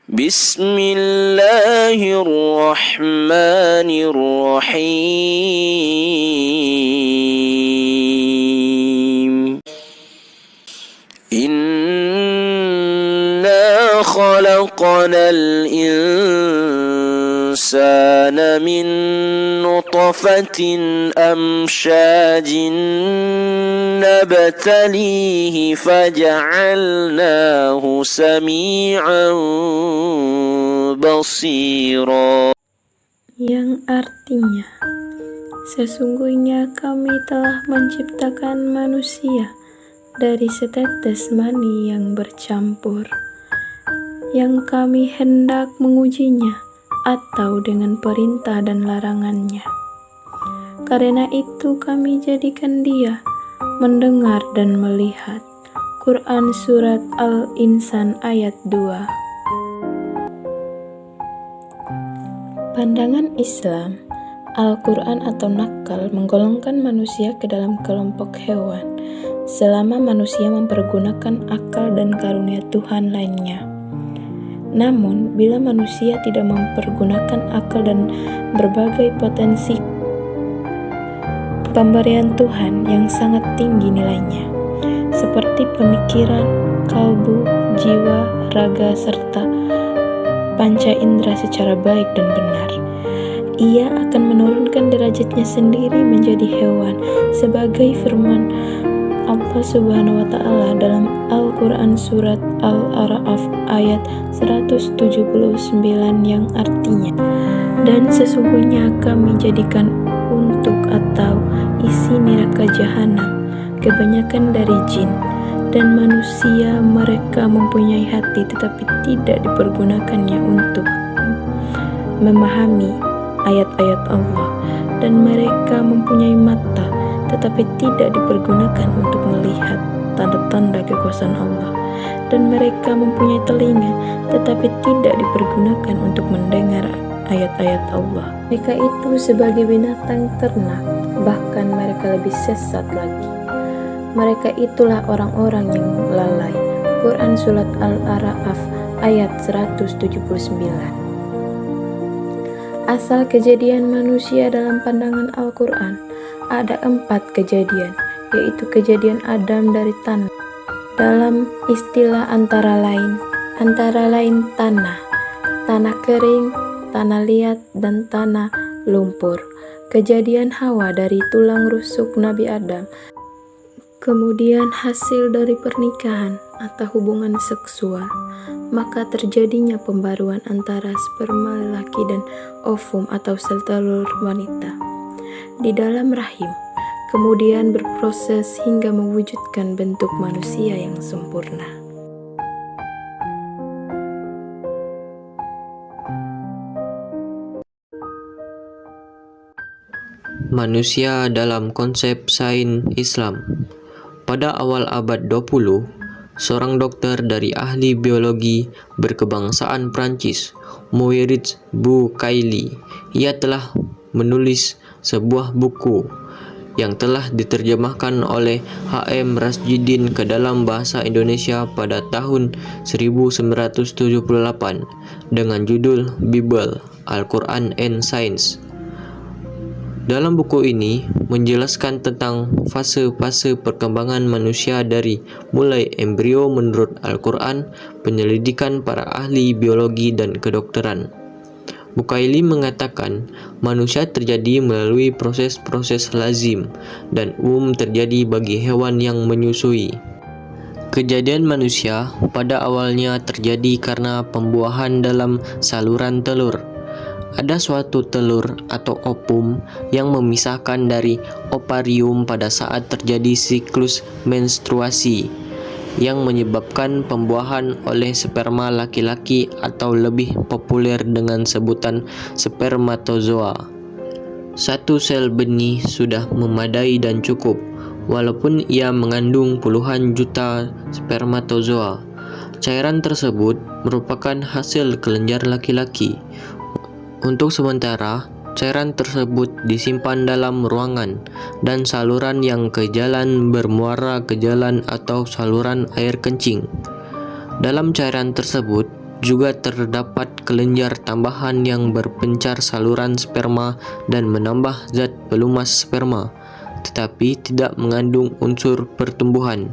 Bismillahirrahmanirrahim. Inna khalaqnal insana min nutfatin amsyajin nabtalihi faja'alnahu sami'an basira. Yang artinya, sesungguhnya kami telah menciptakan manusia dari setetes mani yang bercampur, yang kami hendak mengujinya atau dengan perintah dan larangannya. Karena itu kami jadikan dia mendengar dan melihat. Quran Surat Al-Insan ayat 2. Pandangan Islam, Al-Quran atau nakal menggolongkan manusia ke dalam kelompok hewan, selama manusia mempergunakan akal dan karunia Tuhan lainnya. Namun, bila manusia tidak mempergunakan akal dan berbagai potensi pemberian Tuhan yang sangat tinggi nilainya, seperti pemikiran, kalbu, jiwa, raga, serta panca indera secara baik dan benar, ia akan menurunkan derajatnya sendiri menjadi hewan, sebagai firman Allah Subhanahu wa Ta'ala dalam Al-Quran Surat Al-A'raf ayat 179 yang artinya, dan sesungguhnya kami jadikan untuk atau isi neraka jahanam kebanyakan dari jin dan manusia. Mereka mempunyai hati tetapi tidak dipergunakannya untuk memahami ayat-ayat Allah, dan mereka mempunyai mata tetapi tidak dipergunakan untuk melihat tanda-tanda kekuasaan Allah, dan mereka mempunyai telinga tetapi tidak dipergunakan untuk mendengar ayat-ayat Allah. Mereka itu sebagai binatang ternak, bahkan mereka lebih sesat lagi. Mereka itulah orang-orang yang lalai. Quran Surat Al-A'raf ayat 179. Asal kejadian manusia dalam pandangan Al-Quran, ada 4 kejadian, yaitu kejadian Adam dari tanah. Dalam istilah antara lain tanah kering, tanah liat, dan tanah lumpur. Kejadian Hawa dari tulang rusuk Nabi Adam. Kemudian hasil dari pernikahan atau hubungan seksual, maka terjadinya pembaruan antara sperma lelaki dan ovum atau sel telur wanita di dalam rahim, kemudian berproses hingga mewujudkan bentuk manusia yang sempurna. Manusia dalam konsep sains Islam. Pada awal abad 20, seorang dokter dari ahli biologi berkebangsaan Prancis, Maurice Bucaille, ia telah menulis sebuah buku yang telah diterjemahkan oleh H.M. Rasjidin ke dalam bahasa Indonesia pada tahun 1978 dengan judul Bible, Al-Quran and Science. Dalam buku ini menjelaskan tentang fase-fase perkembangan manusia dari mulai embrio menurut Al-Quran, penyelidikan para ahli biologi dan kedokteran. Bucaille mengatakan manusia terjadi melalui proses-proses lazim dan umum terjadi bagi hewan yang menyusui. Kejadian manusia pada awalnya terjadi karena pembuahan dalam saluran telur. Ada suatu telur atau ovum yang memisahkan dari ovarium pada saat terjadi siklus menstruasi yang menyebabkan pembuahan oleh sperma laki-laki atau lebih populer dengan sebutan spermatozoa. Satu sel benih sudah memadai dan cukup, walaupun ia mengandung puluhan juta spermatozoa. Cairan tersebut merupakan hasil kelenjar laki-laki. Untuk sementara, cairan tersebut disimpan dalam ruangan dan saluran yang ke jalan bermuara ke jalan atau saluran air kencing. Dalam cairan tersebut juga terdapat kelenjar tambahan yang berpencar saluran sperma dan menambah zat pelumas sperma, tetapi tidak mengandung unsur pertumbuhan.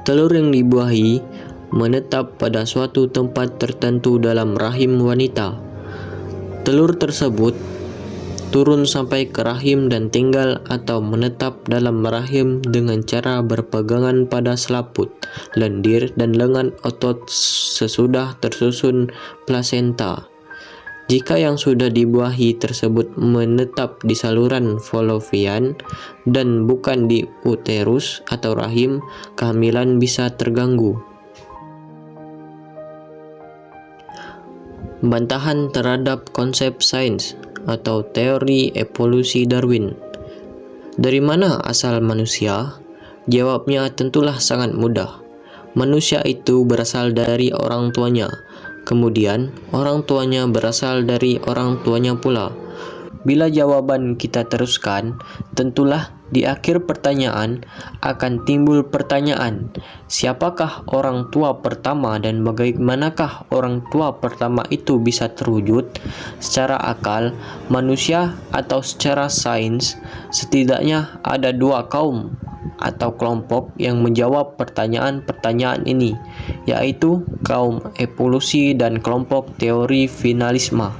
Telur yang dibuahi menetap pada suatu tempat tertentu dalam rahim wanita. Telur tersebut turun sampai ke rahim dan tinggal atau menetap dalam rahim dengan cara berpegangan pada selaput, lendir, dan lengan otot sesudah tersusun plasenta. Jika yang sudah dibuahi tersebut menetap di saluran fallopian dan bukan di uterus atau rahim, kehamilan bisa terganggu. Bantahan terhadap konsep sains atau teori evolusi Darwin. Dari mana asal manusia? Jawabnya tentulah sangat mudah. Manusia itu berasal dari orang tuanya, kemudian orang tuanya berasal dari orang tuanya pula. Bila jawaban kita teruskan, tentulah di akhir pertanyaan akan timbul pertanyaan, siapakah orang tua pertama dan bagaimanakah orang tua pertama itu bisa terwujud? Secara akal manusia atau secara sains, setidaknya ada dua kaum atau kelompok yang menjawab pertanyaan-pertanyaan ini, yaitu kaum evolusi dan kelompok teori finalisme.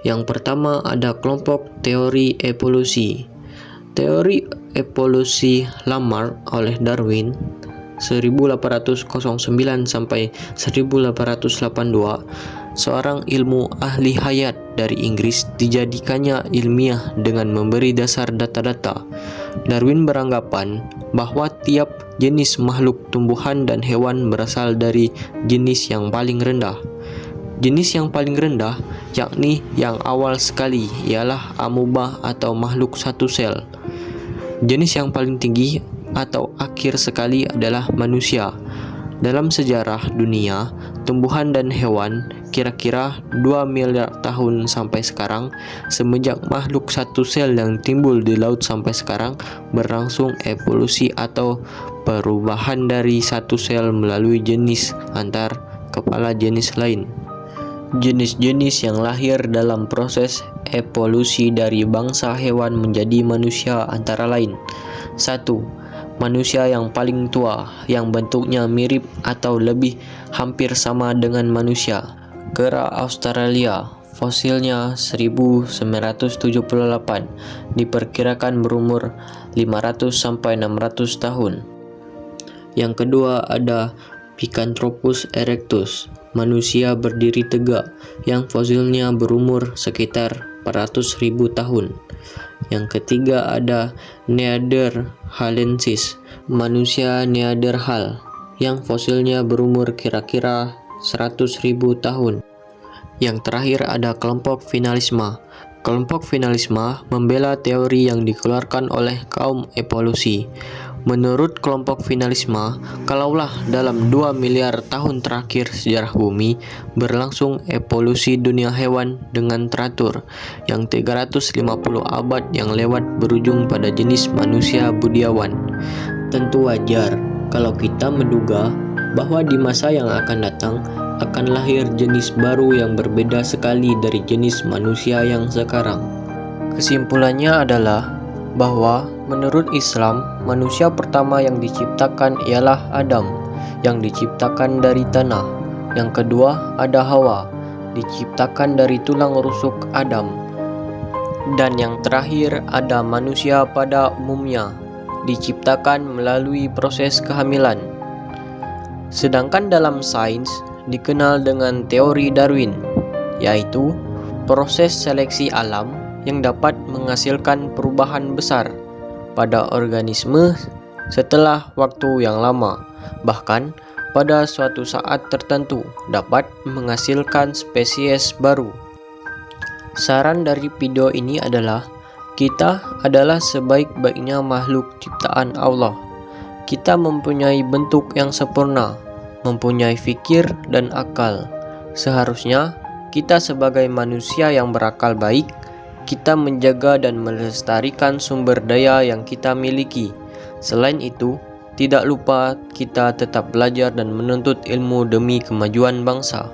Yang pertama ada kelompok teori evolusi. Teori evolusi Lamarck oleh Darwin 1809 sampai 1882, seorang ilmu ahli hayat dari Inggris, dijadikannya ilmiah dengan memberi dasar data-data. Darwin beranggapan bahwa tiap jenis makhluk tumbuhan dan hewan berasal dari jenis yang paling rendah. Jenis yang paling rendah, yakni yang awal sekali, ialah amoeba atau makhluk satu sel. Jenis yang paling tinggi atau akhir sekali adalah manusia. Dalam sejarah dunia, tumbuhan dan hewan kira-kira 2 miliar tahun sampai sekarang, semenjak makhluk satu sel yang timbul di laut sampai sekarang, berlangsung evolusi atau perubahan dari satu sel melalui jenis antar kepala jenis lain. Jenis-jenis yang lahir dalam proses evolusi dari bangsa hewan menjadi manusia antara lain: 1. Manusia yang paling tua, yang bentuknya mirip atau lebih hampir sama dengan manusia. Kera Australia, fosilnya 1978, diperkirakan berumur 500-600 tahun. Yang kedua ada Picanthropus erectus, manusia berdiri tegak, yang fosilnya berumur sekitar 400.000 tahun. Yang ketiga ada Neanderthalensis, manusia Neanderthal, yang fosilnya berumur kira-kira 100.000 tahun. Yang terakhir ada kelompok finalisme. Kelompok finalisme membela teori yang dikeluarkan oleh kaum evolusi. Menurut kelompok finalisme, kalaulah dalam 2 miliar tahun terakhir sejarah bumi berlangsung evolusi dunia hewan dengan teratur, yang 350 abad yang lewat berujung pada jenis manusia budiawan. Tentu wajar kalau kita menduga bahwa di masa yang akan datang akan lahir jenis baru yang berbeda sekali dari jenis manusia yang sekarang. Kesimpulannya adalah bahwa menurut Islam, manusia pertama yang diciptakan ialah Adam, yang diciptakan dari tanah. Yang kedua ada Hawa, diciptakan dari tulang rusuk Adam. Dan yang terakhir ada manusia pada umumnya, diciptakan melalui proses kehamilan. Sedangkan dalam sains dikenal dengan teori Darwin, yaitu proses seleksi alam yang dapat menghasilkan perubahan besar pada organisme setelah waktu yang lama, bahkan pada suatu saat tertentu dapat menghasilkan spesies baru. Saran dari video ini adalah, kita adalah sebaik-baiknya makhluk ciptaan Allah. Kita mempunyai bentuk yang sempurna, mempunyai fikir dan akal. Seharusnya kita sebagai manusia yang berakal baik, kita menjaga dan melestarikan sumber daya yang kita miliki. Selain itu, Tidak lupa kita tetap belajar dan menuntut ilmu demi kemajuan bangsa.